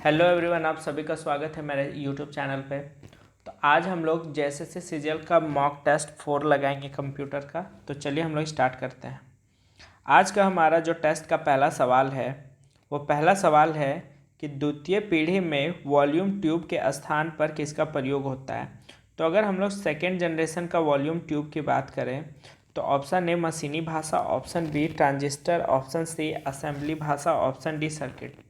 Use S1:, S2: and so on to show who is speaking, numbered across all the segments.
S1: Hello everyone, आप सभी का स्वागत है मेरे यूट्यूब चैनल पे। तो आज हम लोग जेएसएससी सीजीएल का मॉक टेस्ट 4 लगाएंगे कंप्यूटर का। तो चलिए हम लोग स्टार्ट करते हैं। आज का हमारा जो टेस्ट का पहला सवाल है वो पहला सवाल है कि द्वितीय पीढ़ी में वॉल्यूम ट्यूब के स्थान पर किसका प्रयोग होता है। तो अगर हम लोग सेकेंड जनरेशन का वॉल्यूम ट्यूब की बात करें तो ऑप्शन ए मशीनी भाषा, option B transistor, option C assembly भाषा, ऑप्शन डी सर्किट।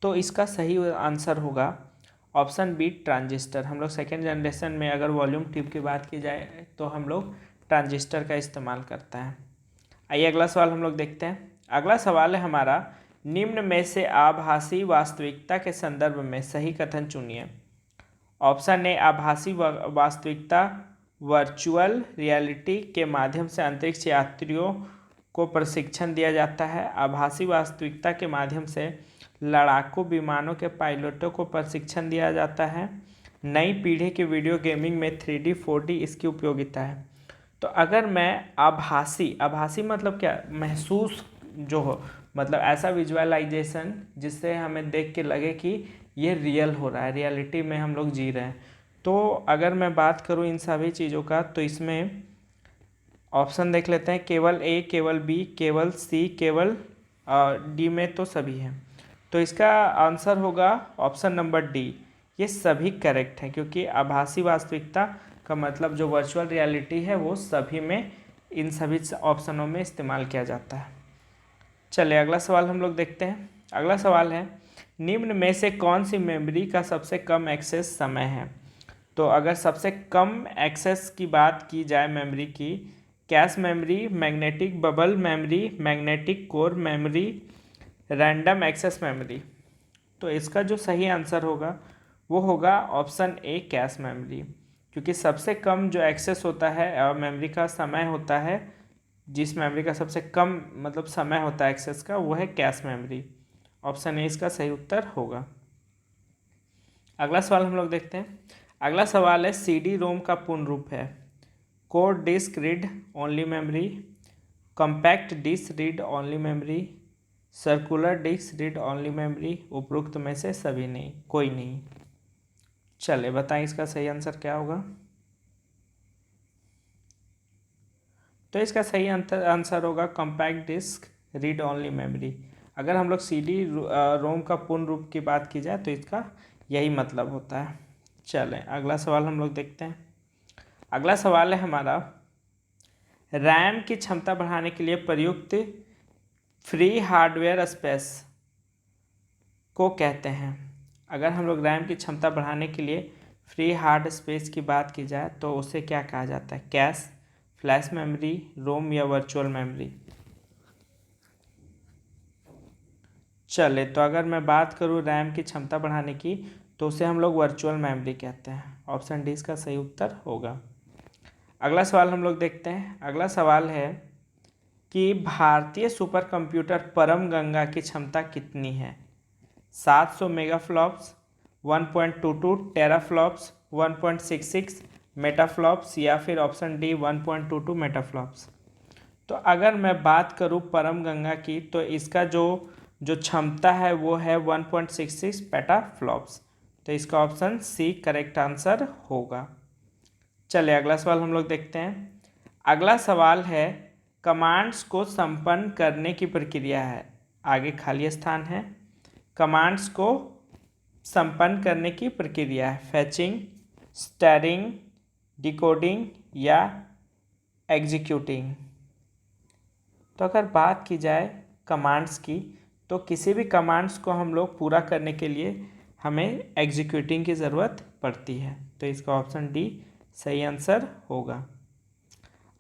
S1: तो इसका सही आंसर होगा ऑप्शन बी ट्रांजिस्टर। हम लोग सेकेंड जनरेशन में अगर वॉल्यूम ट्यूब की बात की जाए तो हम लोग ट्रांजिस्टर का इस्तेमाल करते हैं। आइए अगला सवाल हम लोग देखते हैं। अगला सवाल है हमारा, निम्न में से आभासी वास्तविकता के संदर्भ में सही कथन चुनिए। ऑप्शन ए आभासी वास्तविकता वर्चुअल रियलिटी के माध्यम से अंतरिक्ष यात्रियों को प्रशिक्षण दिया जाता है। आभासी वास्तविकता के माध्यम से लड़ाकू विमानों के पायलटों को प्रशिक्षण दिया जाता है। नई पीढ़ी के वीडियो गेमिंग में 3D 4D इसकी उपयोगिता है। तो अगर मैं आभासी मतलब क्या, महसूस जो हो, मतलब ऐसा विजुअलाइजेशन जिससे हमें देख के लगे कि ये रियल हो रहा है, रियलिटी में हम लोग जी रहे हैं। तो अगर मैं बात करूँ इन सभी चीज़ों का तो इसमें ऑप्शन देख लेते हैं। केवल ए, केवल बी, केवल सी, केवल डी में तो सभी हैं। तो इसका आंसर होगा ऑप्शन नंबर डी। ये सभी करेक्ट हैं क्योंकि आभासी वास्तविकता का मतलब जो वर्चुअल रियलिटी है वो सभी में, इन सभी ऑप्शनों में इस्तेमाल किया जाता है। चलिए अगला सवाल हम लोग देखते हैं। अगला सवाल है, निम्न में से कौन सी मेमोरी का सबसे कम एक्सेस समय है। तो अगर सबसे कम एक्सेस की बात की जाए मेमोरी की, cache memory, magnetic bubble memory, magnetic core memory, random access memory. तो इसका जो सही आंसर होगा वो होगा ऑप्शन ए कैश मेमोरी, क्योंकि सबसे कम जो एक्सेस होता है मेमोरी का समय होता है, जिस मेमोरी का सबसे कम मतलब समय होता है एक्सेस का, वो है कैश मेमोरी। ऑप्शन ए इसका सही उत्तर होगा। अगला सवाल हम लोग देखते हैं। अगला सवाल है, CD रोम का पूर्ण रूप है core disc read only memory, compact disc read only memory, circular disc read only memory, उपरोक्त में से सभी नहीं, कोई नहीं। चले बताएं इसका सही आंसर क्या होगा। तो इसका सही आंसर होगा compact disc read only memory. अगर हम लोग CD रोम का पूर्ण रूप की बात की जाए तो इसका यही मतलब होता है। चलें अगला सवाल हम लोग देखते हैं। अगला सवाल है हमारा, रैम की क्षमता बढ़ाने के लिए प्रयुक्त फ्री हार्डवेयर स्पेस को कहते हैं। अगर हम लोग रैम की क्षमता बढ़ाने के लिए फ्री हार्ड स्पेस की बात की जाए तो उसे क्या कहा जाता है, कैश, फ्लैश मेमोरी, रोम या वर्चुअल मेमोरी। चले तो अगर मैं बात करूँ रैम की क्षमता बढ़ाने की तो उसे हम लोग वर्चुअल मेमोरी कहते हैं। ऑप्शन डी इसका सही उत्तर होगा। अगला सवाल हम लोग देखते हैं। अगला सवाल है कि भारतीय सुपर कंप्यूटर परम गंगा की क्षमता कितनी है। 700 मेगाफ्लॉप्स, 1.22 टेराफ्लॉप्स, 1.66 मेटाफ्लॉप्स या फिर ऑप्शन डी 1.22 मेटाफ्लॉप्स। तो अगर मैं बात करूं परम गंगा की तो इसका जो क्षमता है वो है 1.66 पेटाफ्लॉप्स। तो इसका ऑप्शन सी करेक्ट आंसर होगा। चलिए अगला सवाल हम लोग देखते हैं। अगला सवाल है, कमांड्स को संपन्न करने की प्रक्रिया है, आगे खाली स्थान है। कमांड्स को संपन्न करने की प्रक्रिया है फैचिंग, स्टैरिंग, डिकोडिंग या एग्जीक्यूटिंग। तो अगर बात की जाए कमांड्स की तो किसी भी कमांड्स को हम लोग पूरा करने के लिए हमें एग्जीक्यूटिंग की ज़रूरत पड़ती है। तो इसका ऑप्शन डी सही आंसर होगा।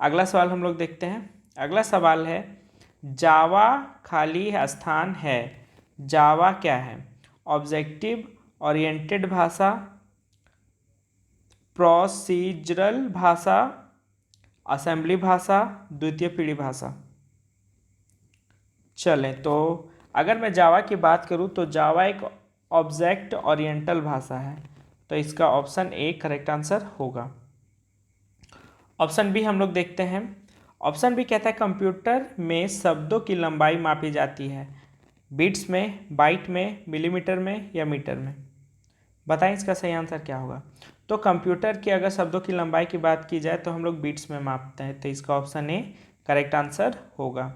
S1: अगला सवाल हम लोग देखते हैं। अगला सवाल है, जावा खाली स्थान है। जावा क्या है, ऑब्जेक्टिव ओरिएंटेड भाषा, प्रोसीजरल भाषा, असेंबली भाषा, द्वितीय पीढ़ी भाषा। चलें तो अगर मैं जावा की बात करूं तो जावा एक ऑब्जेक्ट ओरिएंटल भाषा है। तो इसका ऑप्शन ए करेक्ट आंसर होगा। ऑप्शन बी हम लोग देखते हैं। ऑप्शन बी कहता है कंप्यूटर में शब्दों की लंबाई मापी जाती है। बीट्स में, बाइट में, मिलीमीटर में या मीटर में? बताएं इसका सही आंसर क्या होगा। तो कंप्यूटर की अगर शब्दों की लंबाई की बात की जाए तो हम लोग बीट्स में मापते हैं, तो इसका ऑप्शन ए करेक्ट आंसर होगा।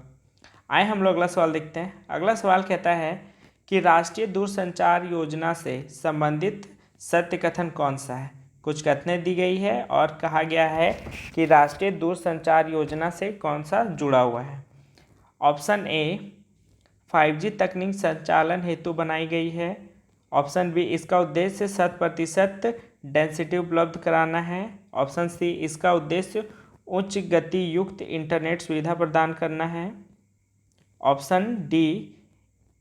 S1: आए हम लोग अगला सवाल देखते हैं। अगला सवाल कहता है कि राष्ट्रीय दूरसंचार योजना से संबंधित सत्य कथन कौन सा है? कुछ कथनें दी गई है और कहा गया है कि राष्ट्रीय दूरसंचार योजना से कौन सा जुड़ा हुआ है। ऑप्शन ए 5G तकनीक संचालन हेतु बनाई गई है। ऑप्शन बी इसका उद्देश्य 100% डेंसिटी उपलब्ध कराना है। ऑप्शन सी इसका उद्देश्य उच्च गति युक्त इंटरनेट सुविधा प्रदान करना है। ऑप्शन डी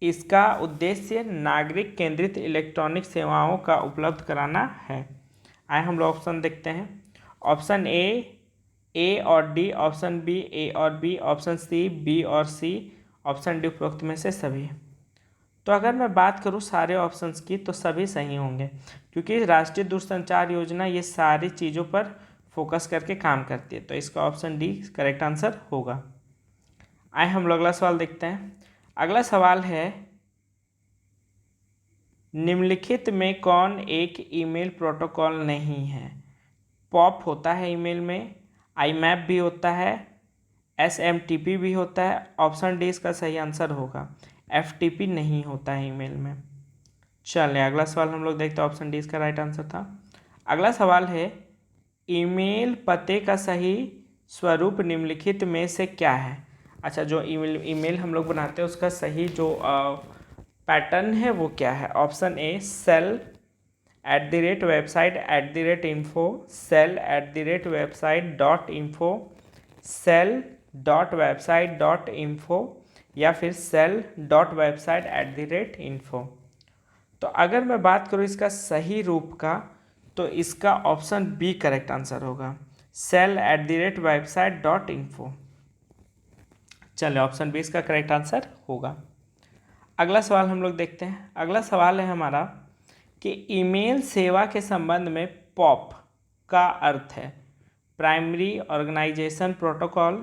S1: इसका उद्देश्य नागरिक केंद्रित इलेक्ट्रॉनिक सेवाओं का उपलब्ध कराना है। आए हम लोग ऑप्शन देखते हैं। ऑप्शन ए और डी, ऑप्शन बी ए और बी, ऑप्शन सी बी और सी, ऑप्शन डी उपरोक्त में से सभी। तो अगर मैं बात करूं सारे ऑप्शंस की तो सभी सही होंगे, क्योंकि राष्ट्रीय दूरसंचार योजना ये सारी चीज़ों पर फोकस करके काम करती है, तो इसका ऑप्शन डी करेक्ट आंसर होगा। आए हम लोग अगला सवाल देखते हैं। अगला सवाल है, निम्नलिखित में कौन एक ईमेल प्रोटोकॉल नहीं है? पॉप होता है ईमेल में, आईमैप भी होता है, SMTP भी होता है। ऑप्शन डी इसका सही आंसर होगा। FTP नहीं होता है ईमेल में। चलिए अगला सवाल हम लोग देखते हैं। ऑप्शन डी इसका राइट आंसर था। अगला सवाल है, ईमेल पते का सही स्वरूप निम्नलिखित में से क्या है? अच्छा, जो ईमेल हम लोग बनाते हैं उसका सही जो पैटर्न है वो क्या है? Option A sell@website@info, sell@website.info, sell.website.info या फिर sell.website@info। तो अगर मैं बात करूँ इसका सही रूप का, तो इसका ऑप्शन बी करेक्ट आंसर होगा, sell@website.info। चलिए ऑप्शन बी इसका करेक्ट आंसर होगा। अगला सवाल हम लोग देखते हैं। अगला सवाल है हमारा कि ईमेल सेवा के संबंध में पॉप का अर्थ है primary organisation protocol,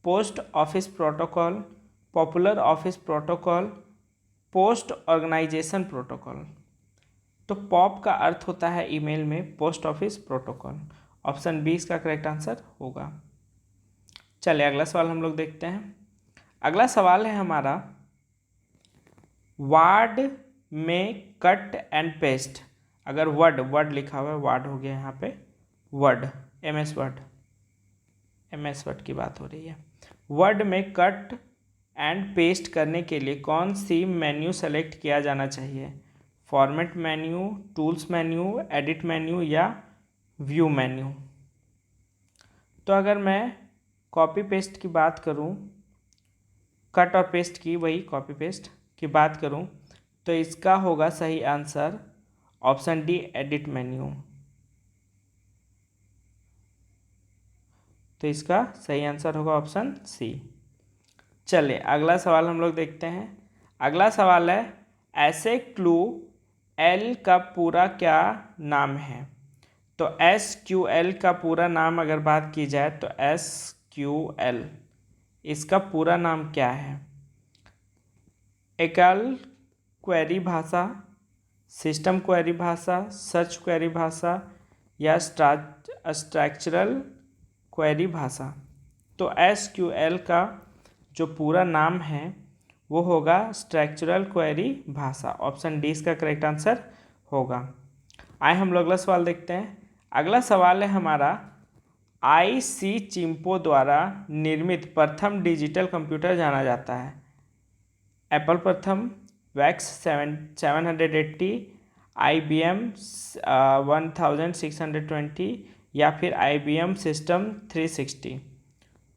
S1: post office protocol, popular office protocol, post organisation protocol. तो पॉप का अर्थ होता है ईमेल में post office protocol. Option B इसका करेक्ट आंसर होगा। चलिए अगला सवाल हम लोग देखते हैं। अगला सवाल है हमारा, वर्ड में कट एंड पेस्ट, अगर वर्ड लिखा हुआ है, वर्ड हो गया यहाँ पे वर्ड, MS वर्ड की बात हो रही है। वर्ड में कट एंड पेस्ट करने के लिए कौन सी मेन्यू सेलेक्ट किया जाना चाहिए? Format menu, tools menu, edit menu या व्यू मेन्यू? तो अगर मैं कॉपी पेस्ट की बात करूं, कट और पेस्ट की, वही कॉपी पेस्ट की बात करूं, तो इसका होगा सही answer option D edit menu. तो इसका सही आंसर होगा ऑप्शन सी। चलिए अगला सवाल हम लोग देखते हैं। अगला सवाल है, ऐसे क्लू एल का पूरा क्या नाम है? तो SQL का पूरा नाम अगर बात की जाए तो SQL इसका पूरा नाम क्या है? एकल क्वेरी भाषा, सिस्टम क्वेरी भाषा, सर्च क्वेरी भाषा या स्ट्रक्चरल क्वेरी भाषा? तो SQL का जो पूरा नाम है वो होगा स्ट्रक्चरल क्वेरी भाषा। ऑप्शन डी इसका करेक्ट आंसर होगा। आए हम लोग अगला सवाल देखते हैं। अगला सवाल है हमारा, IC चिंपो द्वारा निर्मित प्रथम डिजिटल कंप्यूटर जाना जाता है? एप्पल प्रथम, वैक्स 780, IBM 1620 या फिर IBM सिस्टम 360?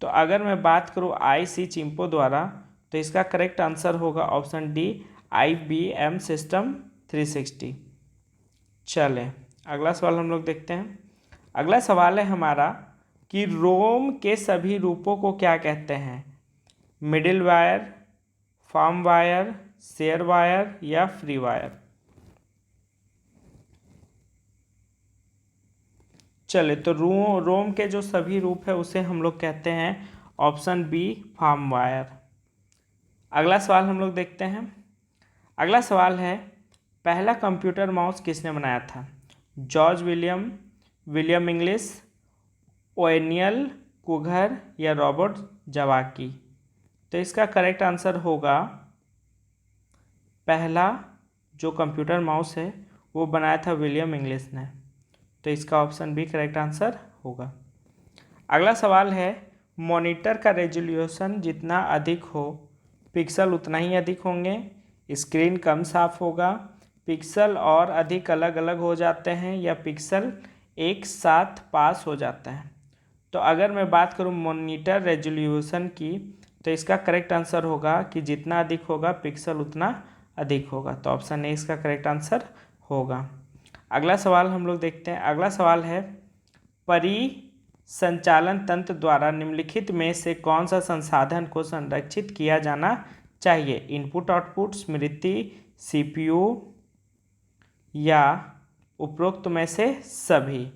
S1: तो अगर मैं बात करूँ IC चिंपो द्वारा, तो इसका करेक्ट आंसर होगा ऑप्शन डी IBM सिस्टम 360। चले अगला सवाल हम लोग देखते हैं। अगला सवाल है हमारा कि रोम के सभी रूपों को क्या कहते हैं? Middle wire, firm wire, share wire या फ्री वायर? चले तो रोम के जो सभी रूप है उसे हम लोग कहते हैं ऑप्शन बी फर्म वायर। अगला सवाल हम लोग देखते हैं। अगला सवाल है, पहला कंप्यूटर माउस किसने बनाया था? जॉर्ज विलियम इंग्लिश, ओनियल कुघर या रॉबर्ट जवाकी? तो इसका करेक्ट आंसर होगा, पहला जो कंप्यूटर माउस है वो बनाया था विलियम इंग्लिश ने। तो इसका ऑप्शन बी करेक्ट आंसर होगा। अगला सवाल है, मॉनिटर का रेजोल्यूशन जितना अधिक हो पिक्सल उतना ही अधिक होंगे, स्क्रीन कम साफ होगा, पिक्सल और अधिक अलग अलग हो जाते हैं या पिक्सल एक साथ पास हो जाता है? तो अगर मैं बात करूं मॉनिटर रेजोल्यूशन की, तो इसका करेक्ट आंसर होगा कि जितना अधिक होगा पिक्सल उतना अधिक होगा। तो ऑप्शन ए इसका करेक्ट आंसर होगा। अगला सवाल हम लोग देखते हैं। अगला सवाल है, परिसंचालन तंत्र द्वारा निम्नलिखित में से कौन सा संसाधन को संरक्षित किया जाना चाहिए? इनपुट आउटपुट, स्मृति, सीपीयू या उपरोक्त में से सभी?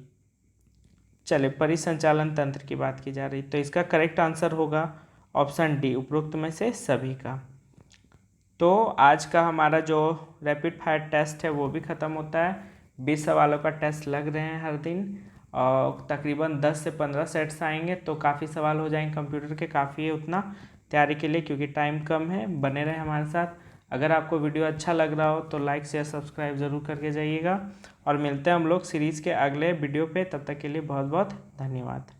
S1: चलिए, परिसंचालन तंत्र की बात की जा रही, तो इसका करेक्ट आंसर होगा ऑप्शन डी, उपरोक्त में से सभी का। तो आज का हमारा जो रैपिड फायर टेस्ट है वो भी ख़त्म होता है। 20 सवालों का टेस्ट लग रहे हैं हर दिन और तकरीबन 10 से 15 सेट्स आएंगे, तो काफ़ी सवाल हो जाएंगे कंप्यूटर के, काफ़ी है उतना तैयारी के लिए, क्योंकि टाइम कम है। बने रहे हमारे साथ। अगर आपको वीडियो अच्छा लग रहा हो तो लाइक शेयर सब्सक्राइब ज़रूर करके जाइएगा और मिलते हैं हम लोग सीरीज़ के अगले वीडियो पे। तब तक के लिए बहुत बहुत धन्यवाद।